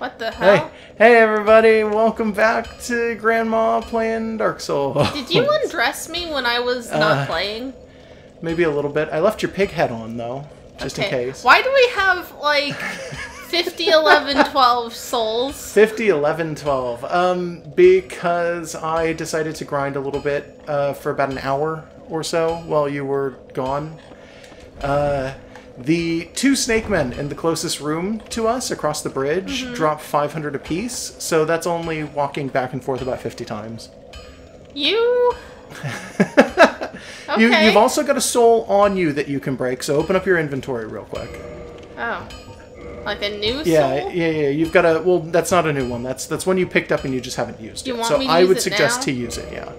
What the hell? Hey everybody, welcome back to Grandma playing Dark Souls. Did you undress me when I was not playing? Maybe a little bit. I left your pig head on though, just in case. Why do we have like 50, 11, 12 souls? 50, 11, 12. Because I decided to grind a little bit for about an hour or so while you were gone. The two snake men in the closest room to us across the bridge dropped 500 apiece, so that's only walking back and forth about 50 times. You... Okay. You've also got a soul on you that you can break, so open up your inventory real quick. Oh. Like a new soul? Yeah. You've got a... Well, that's not a new one. That's one you picked up and you just haven't used it. So I would suggest to use it, yeah.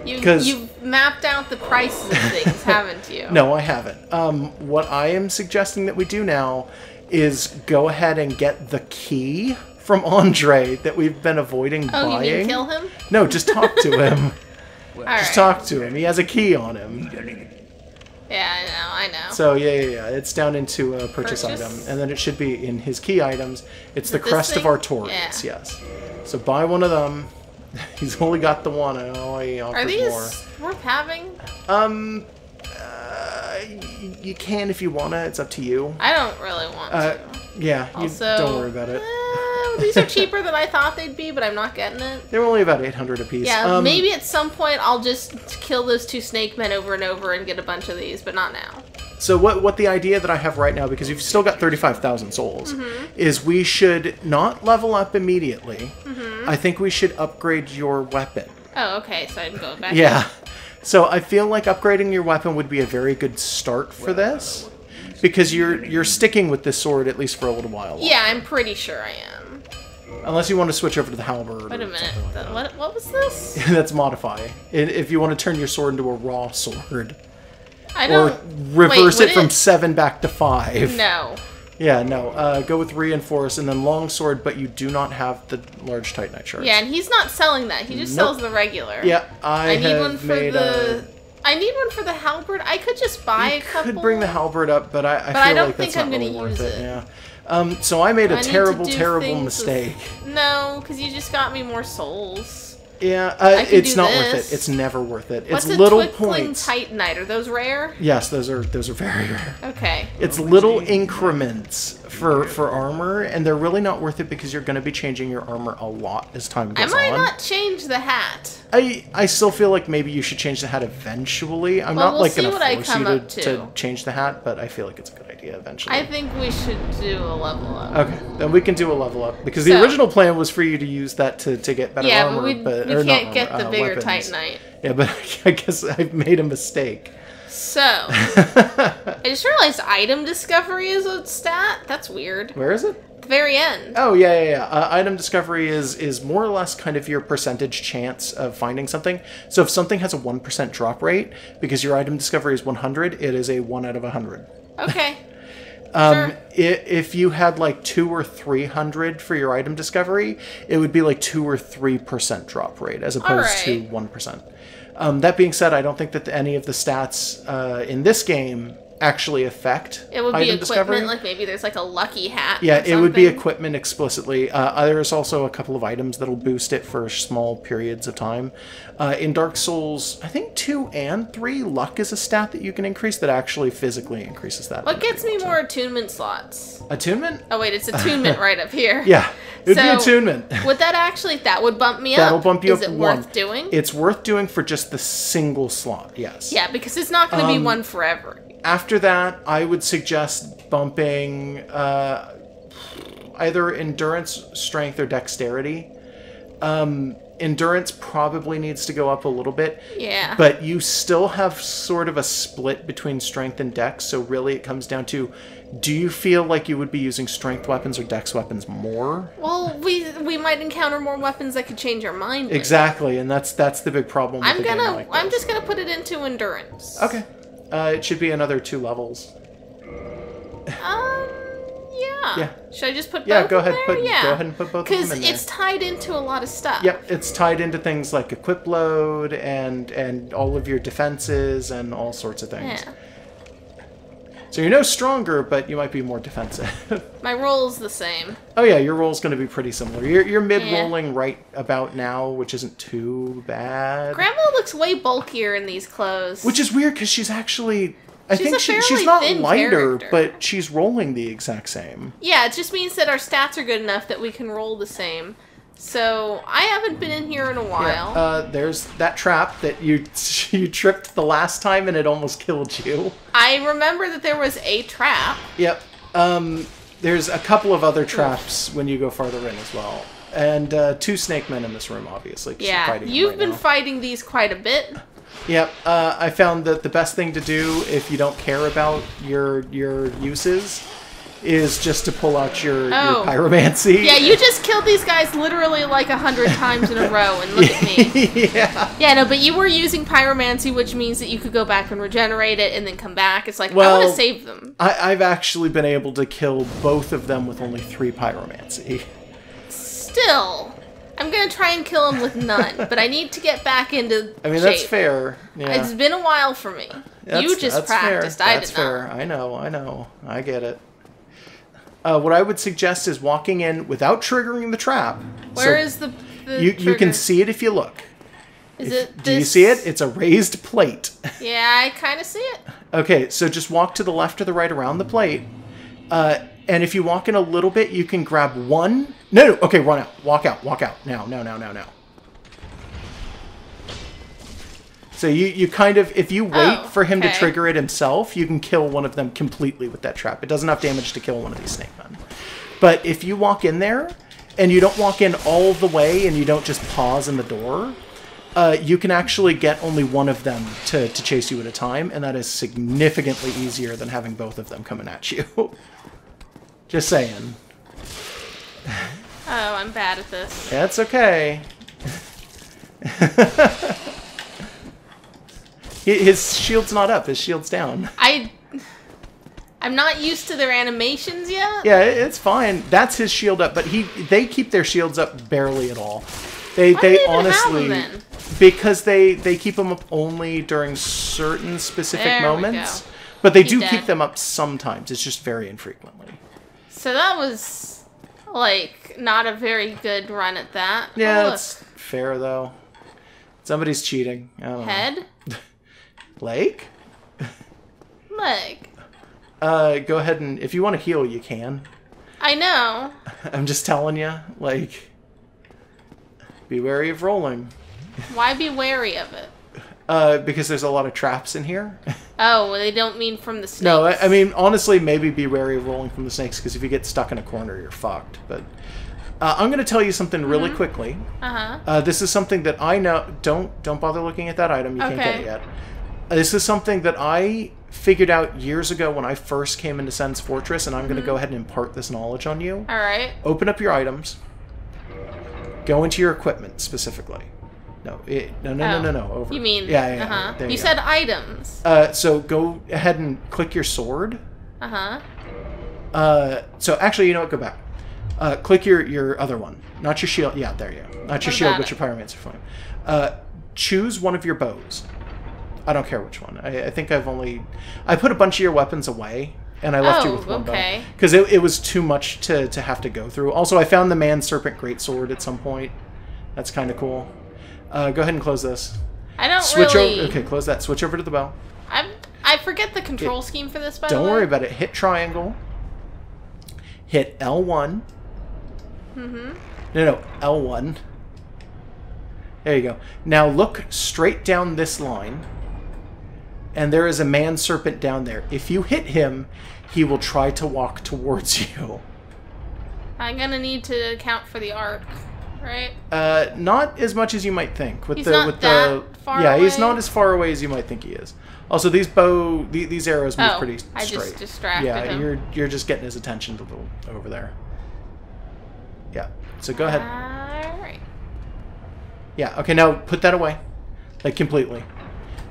You've mapped out the prices of things, haven't you? No, I haven't. What I am suggesting that we do now is go ahead and get the key from Andre that we've been avoiding buying. Oh, you mean kill him? No, just talk to him. Just talk to him. He has a key on him. Yeah, I know. So, yeah. It's down into a purchase item. And then it should be in his key items. It's the Crest of Artorias, yes. So buy one of them. He's only got the one. He offers Are these more. worth having? You can if you wanna. It's up to you. I don't really want to. Yeah. Also, don't worry about it. These are cheaper than I thought they'd be, but I'm not getting it. They're only about 800 apiece. Yeah, maybe at some point I'll just kill those two snake men over and over and get a bunch of these, but not now. So what the idea that I have right now, because you've still got 35,000 souls, is we should not level up immediately. I think we should upgrade your weapon. Oh, okay, so I'm going back. Yeah. So I feel like upgrading your weapon would be a very good start for this, because you're sticking with this sword at least for a little while. Yeah, I'm pretty sure I am. Unless you want to switch over to the halberd. Wait a minute. What was this? That's modify. If you want to turn your sword into a raw sword. I don't... Or reverse it from 7 back to 5. No. Yeah, no. Go with reinforce and then longsword, but you do not have the large titanite shards. Yeah, and he's not selling that. He just sells the regular. Yeah, I need one for the... I need one for the halberd. I could just buy a couple. You could bring the halberd up, but I feel like that's not really worth it. Yeah. So I made a terrible mistake. No, because you just got me more souls. Yeah, it's not worth it. It's never worth it. What's it's little twinkling points. Titanite? Are those rare? Yes, those are very rare. Okay. It's little increments for armor, and they're really not worth it because you're going to be changing your armor a lot as time goes on. I might not change the hat. I still feel like maybe you should change the hat eventually. I'm not like going to force you to change the hat, but I feel like it's a good idea eventually. I think we should do a level up. Okay, then we can do a level up because the original plan was for you to use that to get better armor, but we can't get the bigger titanite. Yeah, but I guess I've made a mistake. So, I just realized item discovery is a stat. That's weird. Where is it? At the very end. Oh, yeah. Item discovery is more or less kind of your percentage chance of finding something. So if something has a 1% drop rate, because your item discovery is 100, it is a 1 out of 100. Okay. Sure. If you had like 200 or 300 for your item discovery, it would be like 2 or 3% drop rate as opposed to 1%. That being said, I don't think that any of the stats in this game actually affect it would be item equipment, discovery. Like maybe there's like a lucky hat. Yeah, it would be equipment explicitly. There's also a couple of items that'll boost it for small periods of time. In Dark Souls, I think 2 and 3, luck is a stat that you can increase that actually physically increases that. What gets me more attunement slots? Attunement? Oh wait, it's attunement right up here. Yeah, it would be attunement. Would that actually, that would bump me up? That'll bump you up 1. Is it worth doing? It's worth doing for just the single slot, yes. Yeah, because it's not going to be one forever. After that, I would suggest bumping either endurance, strength, or dexterity. Endurance probably needs to go up a little bit. Yeah. But you still have sort of a split between strength and dex, so really it comes down to, do you feel like you would be using strength weapons or dex weapons more? Well, we might encounter more weapons that could change our mind. Exactly, and that's the big problem with I'm just gonna put it into endurance. Okay. It should be another 2 levels. Yeah. Should I just put both? Yeah, go ahead. Go ahead and put both of them in there. Because it's tied into a lot of stuff. Yep, it's tied into things like equip load and all of your defenses and all sorts of things. Yeah. So you're no stronger, but you might be more defensive. My roll's the same. Oh yeah, your roll's going to be pretty similar. You're mid-rolling right about now, which isn't too bad. Grandma looks way bulkier in these clothes. Which is weird, because she's actually... She's she's not thin lighter, character. but she's rolling the exact same. Yeah, it just means that our stats are good enough that we can roll the same. So, I haven't been in here in a while. Yeah, there's that trap that you tripped the last time and it almost killed you. I remember that there was a trap. Yep. There's a couple of other traps when you go farther in as well. And 2 snake men in this room, obviously. Yeah, you've been fighting these quite a bit. Yep, I found that the best thing to do if you don't care about your uses is just to pull out your pyromancy. Yeah, you just killed these guys literally like 100 times in a row, and look at me. Yeah. Yeah, no, but you were using pyromancy, which means that you could go back and regenerate it and then come back. It's like, I want to save them. I've actually been able to kill both of them with only 3 pyromancy. Still... I'm going to try and kill him with none, but I need to get back into shape. That's fair. Yeah. It's been a while for me. You just practiced. Fair. I That's did fair. not. I know. I get it. What I would suggest is walking in without triggering the trap. Where is the you can see it if you look. Do you see it? It's a raised plate. Yeah, I kind of see it. Okay, so just walk to the left or the right around the plate. And if you walk in a little bit, you can grab one... No, okay, run out. Walk out. Now. So you kind of... If you wait for him to trigger it himself, you can kill one of them completely with that trap. It does enough damage to kill one of these snake men. But if you walk in there, and you don't walk in all the way, and you don't just pause in the door, you can actually get only one of them to chase you at a time, and that is significantly easier than having both of them coming at you. Just saying. Oh, I'm bad at this. That's okay. His shield's not up. His shield's down. I'm not used to their animations yet. Yeah, it's fine. That's his shield up, but they keep their shields up barely at all. They honestly have them, then? Because they keep them up only during certain specific moments. But they do keep them up sometimes. It's just very infrequently. So that was, like, not a very good run at that. Yeah, that's fair, though. Somebody's cheating. I don't know. Head? Leg? Leg. Go ahead and, if you want to heal, you can. I know. I'm just telling you, like, be wary of rolling. Why be wary of it? Because there's a lot of traps in here. Oh, well, they don't mean from the snakes. No, I mean, honestly, maybe be wary of rolling from the snakes, because if you get stuck in a corner, you're fucked. But I'm going to tell you something really quickly. This is something that I know... Don't bother looking at that item. You can't get it yet. This is something that I figured out years ago when I first came into Sen's Fortress, and I'm going to go ahead and impart this knowledge on you. All right. Open up your items. Go into your equipment, specifically. No. Over. You mean... Yeah. You said items. So go ahead and click your sword. So actually, you know what? Go back. Click your other one. Not your shield. Yeah, there you go. Not your shield, but your pyromancer flame. Choose one of your bows. I don't care which one. I think I put a bunch of your weapons away, and I left you with one bow. Because it was too much to have to go through. Also, I found the Man-Serpent Greatsword at some point. That's kind of cool. Go ahead and close this. I don't really... Okay, close that. Switch over to the bow. I forget the control scheme for this, by the way. Don't worry about it. Hit triangle. Hit L1. No, L1. There you go. Now look straight down this line. And there is a man-serpent down there. If you hit him, he will try to walk towards you. I'm going to need to account for the arc. Right? Not as much as you might think. He's not that far away? He's not as far away as you might think he is. Also, these arrows move pretty straight. I just distracted him. You're just getting his attention over there. Yeah. So go ahead. Alright. Yeah. Okay. Now put that away, like completely.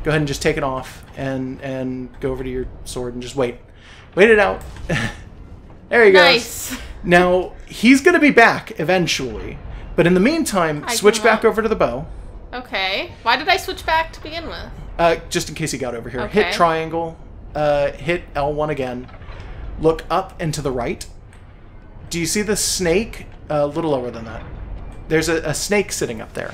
Go ahead and just take it off and go over to your sword and just wait. Wait it out. There he goes. Nice. Now he's gonna be back eventually. But in the meantime, switch back over to the bow. Okay. Why did I switch back to begin with? Just in case he got over here. Okay. Hit triangle. hit L1 again. Look up and to the right. Do you see the snake? A little lower than that. There's a snake sitting up there.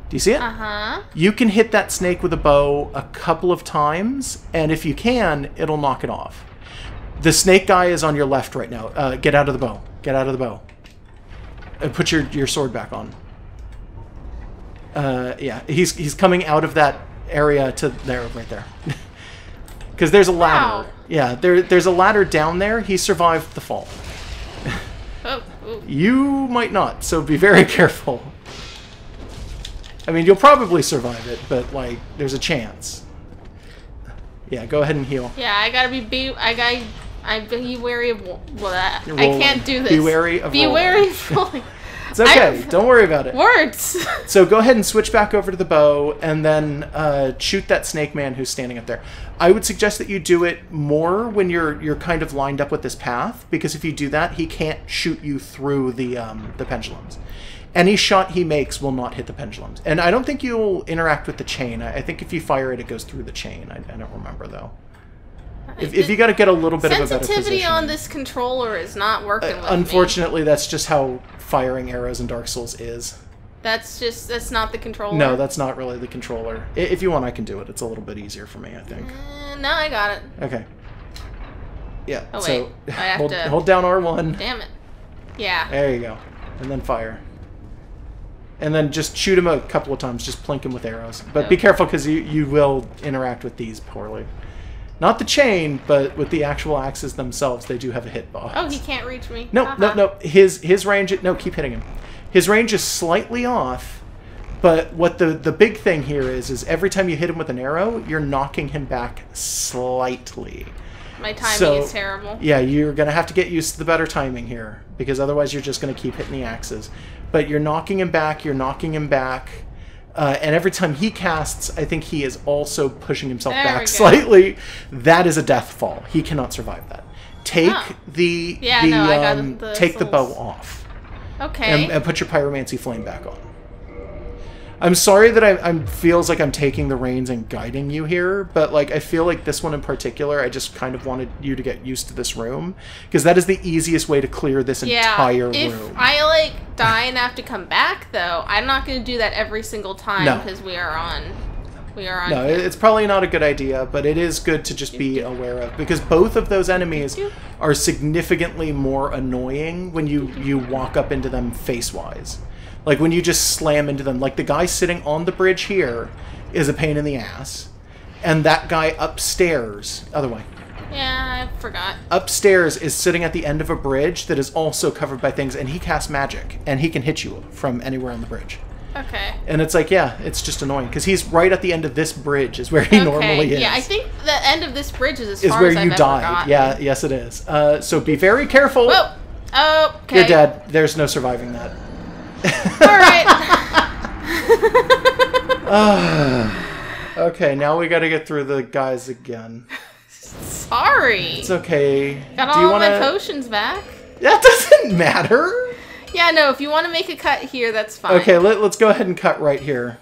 Do you see it? Uh-huh. You can hit that snake with a bow a couple of times, and if you can, it'll knock it off. The snake guy is on your left right now. Get out of the bow. Get out of the bow. And put your sword back on. Yeah, he's coming out of that area to there, right there. Because there's a ladder. Wow. Yeah, there's a ladder down there. He survived the fall. Oh, You might not, so be very careful. I mean, you'll probably survive it, but, like, there's a chance. Yeah, go ahead and heal. yeah, I gotta be wary of that. I Rolling. can't do this. Be wary of rolling. wary of rolling. It's okay. Don't worry about it. Words. So go ahead and switch back over to the bow, and then shoot that snake man who's standing up there. I would suggest that you do it more when you're kind of lined up with this path, because if you do that, he can't shoot you through the pendulums. Any shot he makes will not hit the pendulums. And I don't think you'll interact with the chain. I think if you fire it, it goes through the chain. I don't remember, though. If you got to get a little bit of a better position. Sensitivity on this controller is not working with unfortunately, that's just how firing arrows in Dark Souls is. That's not the controller? No, that's not really the controller. If you want, I can do it. It's a little bit easier for me, I think. No, I got it. Okay. Yeah, Oh, so wait. I have to... hold down R1. Damn it. Yeah. There you go. And then fire. And then just shoot him a couple of times. Just plink him with arrows. But be careful, because you will interact with these poorly. Not the chain, but with the actual axes themselves, they do have a hitbox. Oh, he can't reach me. No, no. His range... No, keep hitting him. His range is slightly off, but what the big thing here is every time you hit him with an arrow, you're knocking him back slightly. My timing is terrible. Yeah, you're going to have to get used to the better timing here, because otherwise you're just going to keep hitting the axes. But you're knocking him back, and every time he casts, I think he is also pushing himself back slightly. That is a death fall. He cannot survive that. Take take the bow off. Okay. And put your pyromancy flame back on. I'm sorry that I feels like I'm taking the reins and guiding you here, but like I feel like this one in particular, I just kind of wanted you to get used to this room, because that is the easiest way to clear this entire room. If I die and have to come back, though, I'm not going to do that every single time, because we are on. No, it's probably not a good idea, but it is good to just be aware of, because both of those enemies are significantly more annoying when you walk up into them face-wise. Like when you just slam into them. Like the guy sitting on the bridge here is a pain in the ass, and that guy upstairs, other way. Yeah, I forgot. Upstairs is sitting at the end of a bridge that is also covered by things, and he casts magic, and he can hit you from anywhere on the bridge. Okay. And it's like, yeah, it's just annoying, because he's right at the end of this bridge is where he normally is. Yeah, I think the end of this bridge is as far where as I've you ever died. gotten. Yeah, yes it is. So be very careful. Whoa! Oh, okay. You're dead. There's no surviving that. Alright. Okay, now we gotta get through the guys again. Sorry. It's okay. Got all my potions back. That doesn't matter. Yeah, no, if you want to make a cut here, that's fine. Okay, let's go ahead and cut right here.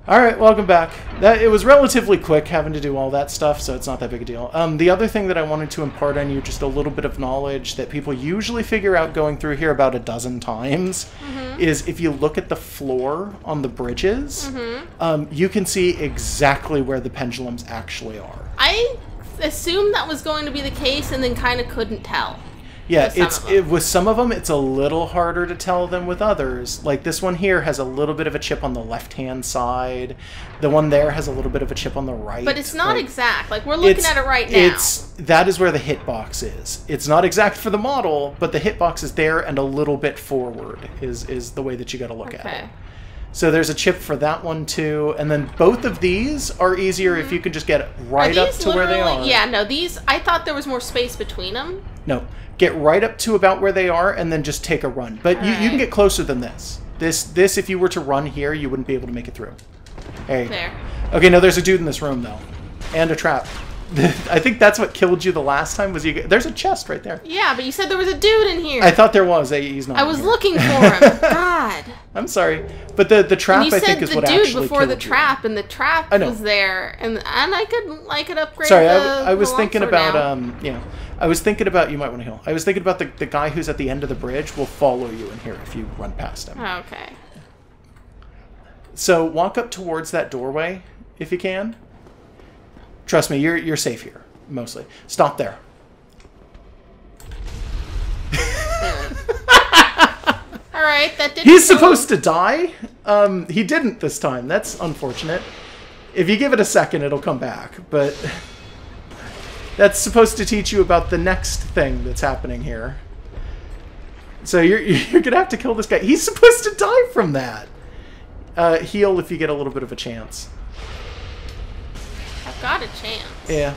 Alright, welcome back. It was relatively quick having to do all that stuff, so it's not that big a deal. The other thing that I wanted to impart on you, just a little bit of knowledge that people usually figure out going through here about a dozen times, is if you look at the floor on the bridges, you can see exactly where the pendulums actually are. I assumed that was going to be the case and then kind of couldn't tell. Yeah, with some of them, it's a little harder to tell than with others. Like this one here has a little bit of a chip on the left-hand side. The one there has a little bit of a chip on the right. But it's not exact. Like, we're looking at it right now. That is where the hitbox is. It's not exact for the model, but the hitbox is there and a little bit forward is the way that you got to look at it. So there's a chip for that one too, and then both of these are easier if you can just get right up to where they are. Yeah, no, these, I thought there was more space between them. No. Get right up to about where they are, and then just take a run. But you can get closer than this. This, if you were to run here, you wouldn't be able to make it through. There. Okay, no, there's a dude in this room, though. And a trap. I think that's what killed you the last time. Was you? There's a chest right there. Yeah, but you said there was a dude in here. I thought there was. He's not. I was looking for him. God. I'm sorry, but the trap And you I think said is the what dude actually before killed the you. trap, and the trap I know. was there, and I could upgrade. Sorry, the, I was the thinking longsword about I was thinking about, you might want to heal. I was thinking about the guy who's at the end of the bridge will follow you in here if you run past him. now. Okay. So walk up towards that doorway if you can. Trust me, you're safe here mostly. Stop there. All right, that didn't. He's supposed to die. He didn't this time. That's unfortunate. If you give it a second, it'll come back. But that's supposed to teach you about the next thing that's happening here. So you're gonna have to kill this guy. He's supposed to die from that. Heal if you get a little bit of a chance. I've got a chance. Yeah.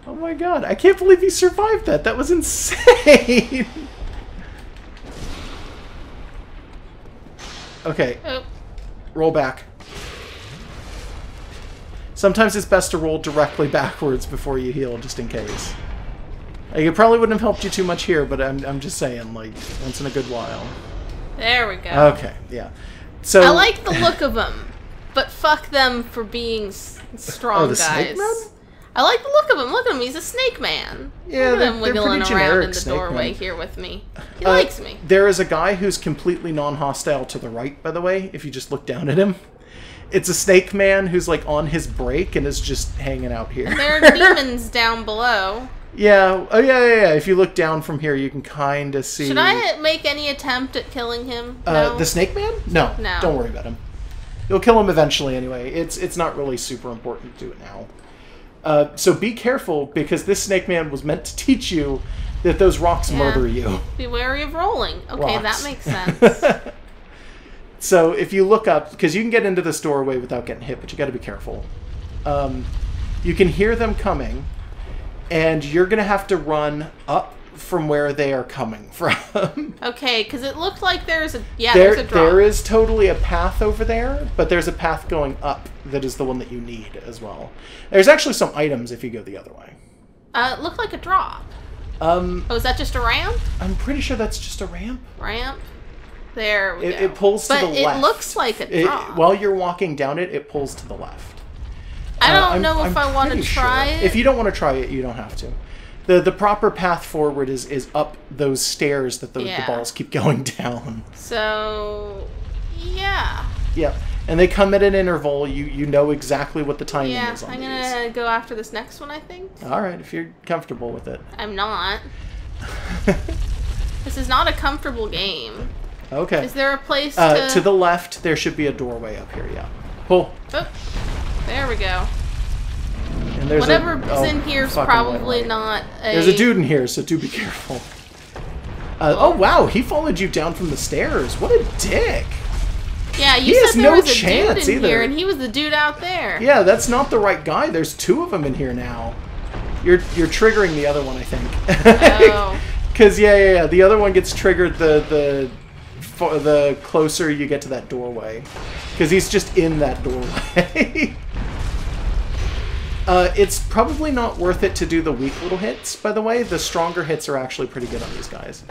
Oh my god, I can't believe you survived that. That was insane. Okay, Oh. roll back. Sometimes it's best to roll directly backwards before you heal, just in case. Like, it probably wouldn't have helped you too much here, but I'm just saying, like, once in a good while. There we go. Okay, yeah. So I like the look of them, but fuck them for being strong the guys. snake man? I like the look of him. Look at him. He's a snake man. Yeah, Look at they're him wiggling pretty around generic in the snake doorway men. here with me. He likes me. There is a guy who's completely non-hostile to the right, by the way, if you just look down at him. It's a snake man who's, like, on his break and is just hanging out here. There are demons down below. Yeah. Oh, yeah. If you look down from here, you can kind of see... Should I make any attempt at killing him? No. The snake man? No. No. Don't worry about him. You'll kill him eventually anyway. It's not really super important to do it now. So be careful, because this snake man was meant to teach you that those rocks murder you. Be wary of rolling. Okay, Rocks. that makes sense. So if you look up, because you can get into this doorway without getting hit, but you got to be careful. You can hear them coming, and you're going to have to run up from where they are coming from. Okay, because it looked like there's a there's a drop. There is totally a path over there, but there's a path going up that is the one that you need as well. There's actually some items if you go the other way. It looked like a drop. Oh, is that just a ramp? I'm pretty sure that's just a ramp. Ramp. There we go. It pulls to the left. But it looks like a drop. While you're walking down it, it pulls to the left. I don't know if I want to pretty try sure. it. If you don't want to try it, you don't have to. The proper path forward is up those stairs that the balls keep going down. So, yeah. Yep. And they come at an interval. You know exactly what the timing is on I'm these. going to go after this next one, I think. All right, if you're comfortable with it. I'm not. This is not a comfortable game. Okay. Is there a place to the left, there should be a doorway up here, yeah. Pull. Oh, there we go. And there's Whatever is in here is fucking probably light. not a... There's a dude in here, so do be careful. Oh, wow, he followed you down from the stairs. What a dick. Yeah, you has said there no was a chance dude in either. here, and he was the dude out there. Yeah, that's not the right guy. There's two of them in here now. You're triggering the other one, I think. Oh. Because, yeah. The other one gets triggered the closer you get to that doorway. Because he's just in that doorway. It's probably not worth it to do the weak little hits, by the way. The stronger hits are actually pretty good on these guys.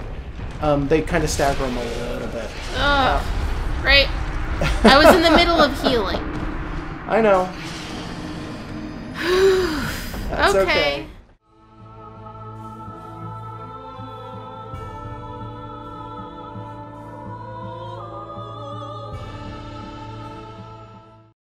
They kind of stagger them a little bit. Ugh. Great. I was in the middle of healing. I know. That's Okay.